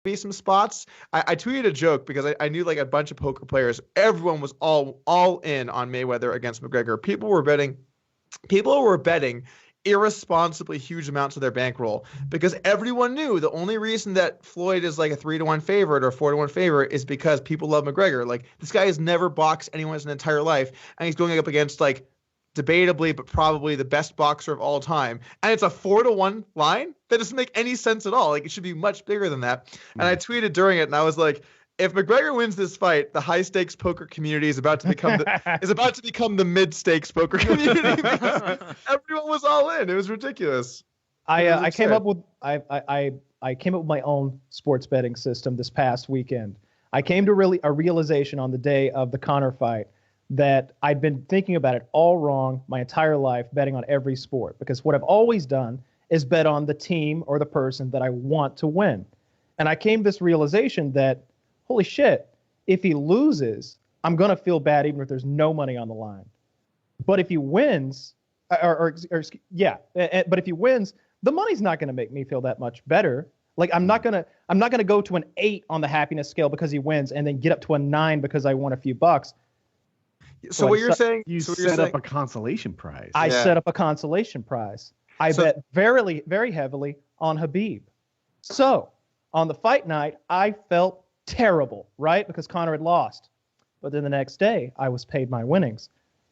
be some spots. I tweeted a joke because I knew like a bunch of poker players. Everyone was all in on Mayweather against McGregor. People were betting irresponsibly huge amounts of their bankroll because everyone knew the only reason that Floyd is like a 3-1 favorite or 4-1 favorite is because people love McGregor. Like this guy has never boxed anyone his entire life, and he's going up against like debatably but probably the best boxer of all time, and it's a 4-1 line. That doesn't make any sense at all. Like it should be much bigger than that. And I tweeted during it, and I was like, if McGregor wins this fight, the high stakes poker community is about to become the mid stakes poker community. Everyone was all in. It was ridiculous. I came up with my own sports betting system this past weekend. I came to a realization on the day of the Conor fight that I'd been thinking about it all wrong my entire life, betting on every sport, because what I've always done is bet on the team or the person that I want to win. And I came to this realization that, holy shit, if he loses, I'm going to feel bad even if there's no money on the line. But if he wins, but if he wins, the money's not going to make me feel that much better. Like I'm not going to go to an 8 on the happiness scale because he wins and then get up to a 9 because I won a few bucks. So what you're saying, you set up a consolation prize. I set up a consolation prize. I bet very heavily on Khabib. So on the fight night, I felt terrible, right? Because Conor had lost. But then the next day, I was paid my winnings.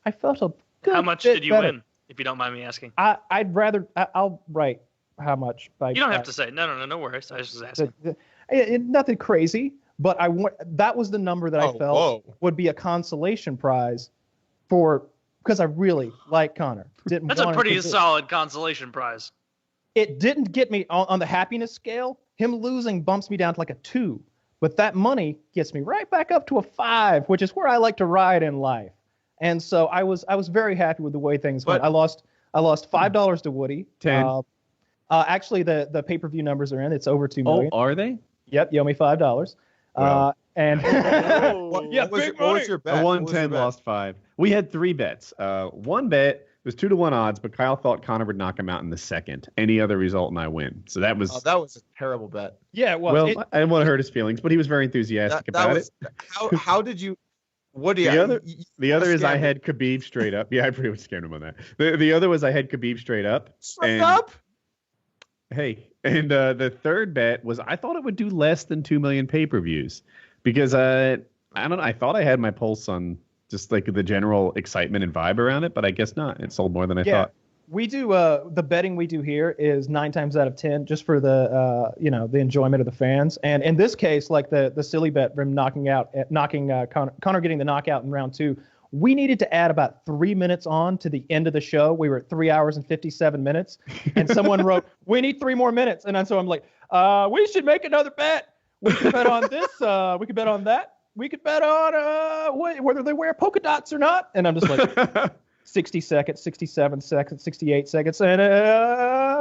I felt a good How much bit did you better. win, if you don't mind me asking? I'll write how much. You don't have to say. No worries. I was just asking. Nothing crazy, but that was the number that I felt would be a consolation prize because I really like Conor. That's a pretty solid consolation prize. It didn't get me on the happiness scale. Him losing bumps me down to like a 2. But that money gets me right back up to a 5, which is where I like to ride in life. And so I was very happy with the way things went. I lost $5 to Woody. 10. Actually, the pay-per-view numbers are in. It's over 2 million. Oh, are they? Yep, you owe me $5. Well. What was your bet? I won 10, lost 5. We had 3 bets. One bet was 2-1 odds, but Kyle thought Conor would knock him out in the second. Any other result, and I win. So that was that was a terrible bet. Yeah, it was. Well, I didn't want to hurt his feelings, but he was very enthusiastic about it. How did you? What do you? The other is I had Khabib straight up. Yeah, I pretty much scammed him on that. The other was I had Khabib straight up. Straight up. Hey, and the third bet was I thought it would do less than 2 million pay-per-views because I don't know. I thought I had my pulse on just like the general excitement and vibe around it, but I guess not. It sold more than I thought. We do the betting we do here is 9 times out of 10 just for the the enjoyment of the fans. And in this case, like the silly bet from Conor getting the knockout in round 2, we needed to add about 3 minutes on to the end of the show. We were at 3 hours and 57 minutes, and someone wrote, "We need 3 more minutes." And so I'm like, "We should make another bet. We could bet on this. We could bet on that. We could bet on whether they wear polka dots or not." And I'm just like. 60 seconds, 67 seconds, 68 seconds, and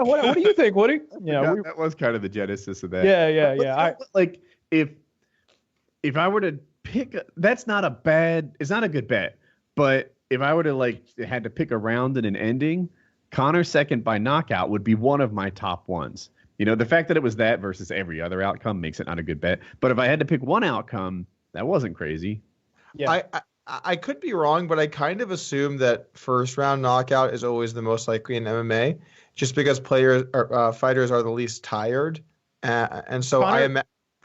what do you think, Woody? That was kind of the genesis of that. Yeah. If I were to pick, it's not a good bet. But if I were to had to pick a round and an ending, Conor second by knockout would be one of my top ones. The fact that it was that versus every other outcome makes it not a good bet. But if I had to pick one outcome, that wasn't crazy. Yeah. I could be wrong, but I kind of assume that first round knockout is always the most likely in MMA, just because fighters are the least tired, and so I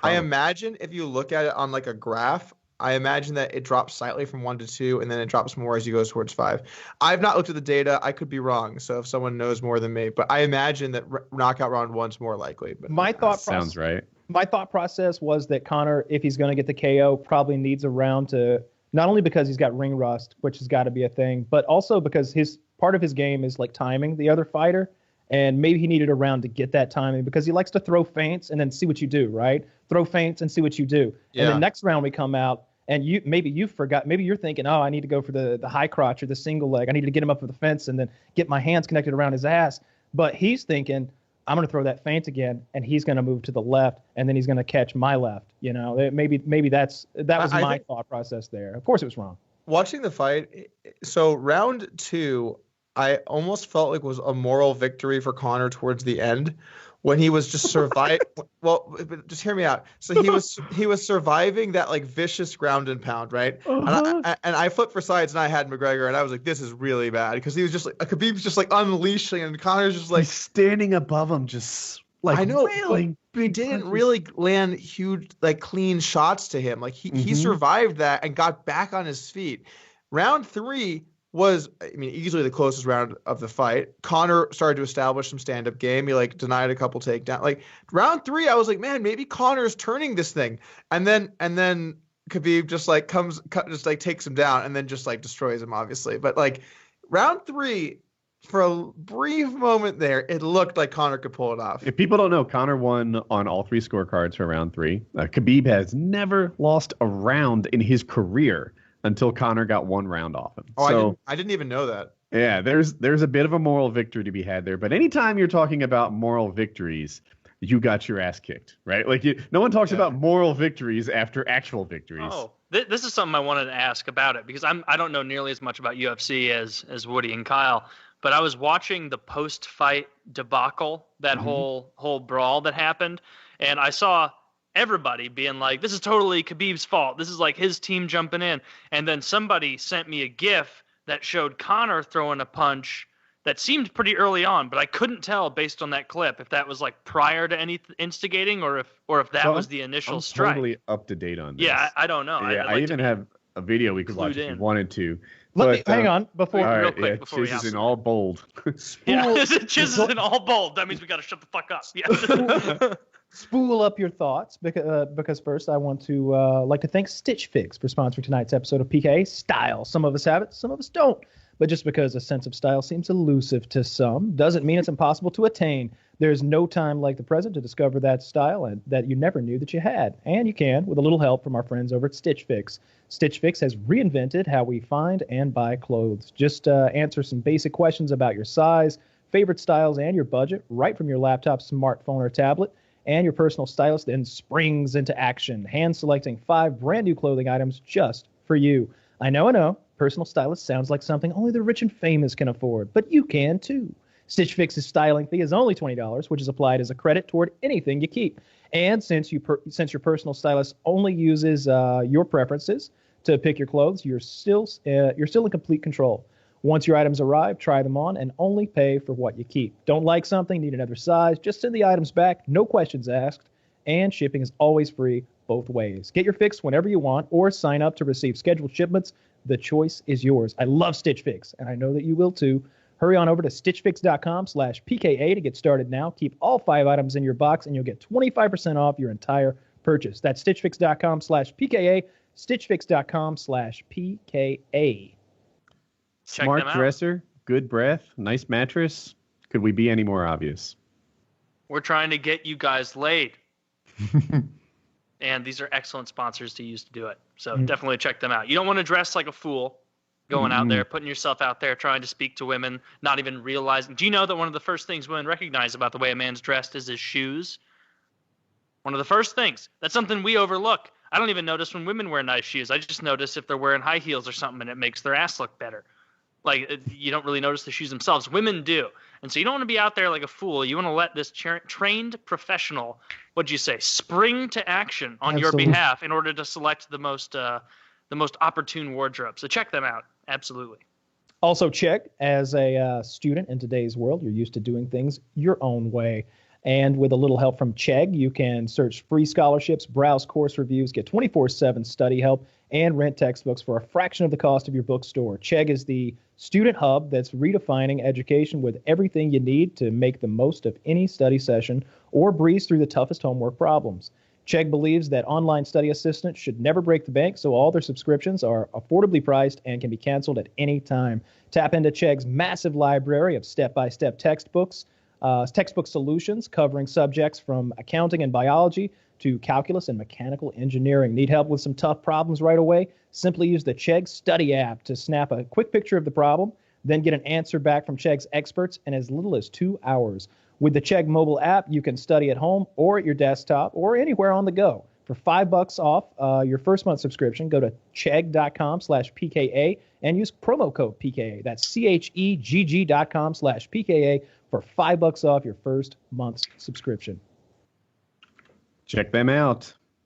imagine if you look at it on like a graph, I imagine that it drops slightly from 1 to 2, and then it drops more as you go towards 5. I've not looked at the data; I could be wrong. So if someone knows more than me, but I imagine that knockout round 1's more likely. But sounds right. My thought process was that Conor, if he's going to get the KO, probably needs a round to. Not only because he's got ring rust, which has got to be a thing, but also because part of his game is like timing the other fighter, and maybe he needed a round to get that timing because he likes to throw feints and then see what you do, right? Throw feints and see what you do. Yeah. And the next round we come out, and you forgot. Maybe you're thinking, I need to go for the high crotch or the single leg. I need to get him up for the fence and then get my hands connected around his ass. But he's thinking, I'm going to throw that feint again, and he's going to move to the left, and then he's going to catch my left. Maybe that was my thought process there. Of course, it was wrong. Watching the fight, so round 2, I almost felt like was a moral victory for Conor towards the end, when he was just survive. Well, just hear me out. So he was surviving that like vicious ground and pound, right? And I flipped for sides and I had McGregor and I was like, this is really bad because he was just like Khabib's just like unleashing and Conor's just like he's standing above him, just like I know, railing. He didn't really land huge like clean shots to him. Like he survived that and got back on his feet. Round 3 was, I mean, easily the closest round of the fight. Conor started to establish some stand-up game. He like denied a couple takedowns. Like round 3, I was like, man, maybe Conor's turning this thing. And then Khabib just like just like takes him down and then just like destroys him, obviously. But like round 3, for a brief moment there, it looked like Conor could pull it off. If people don't know, Conor won on all 3 scorecards for round 3. Khabib has never lost a round in his career until Conor got 1 round off him. Oh, so, I didn't even know that. Yeah, there's a bit of a moral victory to be had there. But anytime you're talking about moral victories, you got your ass kicked, right? Like no one talks about moral victories after actual victories. Oh, this is something I wanted to ask about it because I don't know nearly as much about UFC as Woody and Kyle, but I was watching the post-fight debacle, that whole brawl that happened, and I saw everybody being like, this is totally Khabib's fault. This is like his team jumping in. And then somebody sent me a GIF that showed Conor throwing a punch that seemed pretty early on, but I couldn't tell based on that clip if that was like prior to any instigating or if that was the initial strike. I'm totally up to date on this. Yeah, I don't know. Yeah, I even have a video we could watch if you wanted to. Hang on before real quick before we Chiz is in all bold. Chiz is in all bold. That means we got to shut the fuck up. Yeah. Spool up your thoughts because first I want to like to thank Stitch Fix for sponsoring tonight's episode of PKA Style. Some of us have it, some of us don't. But just because a sense of style seems elusive to some doesn't mean it's impossible to attain. There's no time like the present to discover that style and that you never knew that you had. And you can with a little help from our friends over at Stitch Fix. Stitch Fix has reinvented how we find and buy clothes. Just answer some basic questions about your size, favorite styles, and your budget right from your laptop, smartphone, or tablet. And your personal stylist then springs into action, hand-selecting 5 brand-new clothing items just for you. I know, personal stylist sounds like something only the rich and famous can afford, but you can too. Stitch Fix's styling fee is only $20, which is applied as a credit toward anything you keep. And since your personal stylist only uses your preferences to pick your clothes, you're still in complete control. Once your items arrive, try them on and only pay for what you keep. Don't like something, need another size, just send the items back, no questions asked, and shipping is always free both ways. Get your fix whenever you want or sign up to receive scheduled shipments. The choice is yours. I love Stitch Fix, and I know that you will too. Hurry on over to stitchfix.com/PKA to get started now. Keep all 5 items in your box, and you'll get 25% off your entire purchase. That's stitchfix.com/PKA, stitchfix.com/PKA. Smart dresser, good breath, nice mattress. Could we be any more obvious? We're trying to get you guys laid. And these are excellent sponsors to use to do it. So definitely check them out. You don't want to dress like a fool going out there, putting yourself out there, trying to speak to women, not even realizing. Do you know that one of the first things women recognize about the way a man's dressed is his shoes? One of the first things. That's something we overlook. I don't even notice when women wear nice shoes. I just notice if they're wearing high heels or something and it makes their ass look better. Like, you don't really notice the shoes themselves. Women do. And so you don't want to be out there like a fool. You want to let this trained professional, what'd you say, spring to action on your behalf in order to select the most opportune wardrobe. So check them out. Absolutely. Also check, as a student in today's world, you're used to doing things your own way. And with a little help from Chegg, you can search free scholarships, browse course reviews, get 24/7 study help, and rent textbooks for a fraction of the cost of your bookstore. Chegg is the student hub that's redefining education with everything you need to make the most of any study session or breeze through the toughest homework problems. Chegg believes that online study assistants should never break the bank, so all their subscriptions are affordably priced and can be canceled at any time. Tap into Chegg's massive library of step-by-step textbook solutions covering subjects from accounting and biology to calculus and mechanical engineering. Need help with some tough problems right away? Simply use the Chegg Study app to snap a quick picture of the problem, then get an answer back from Chegg's experts in as little as 2 hours. With the Chegg mobile app, you can study at home or at your desktop or anywhere on the go. For $5 off your first month subscription, go to chegg.com/PKA and use promo code PKA. That's CHEGG.com/PKA for $5 off your first month's subscription. Check them out.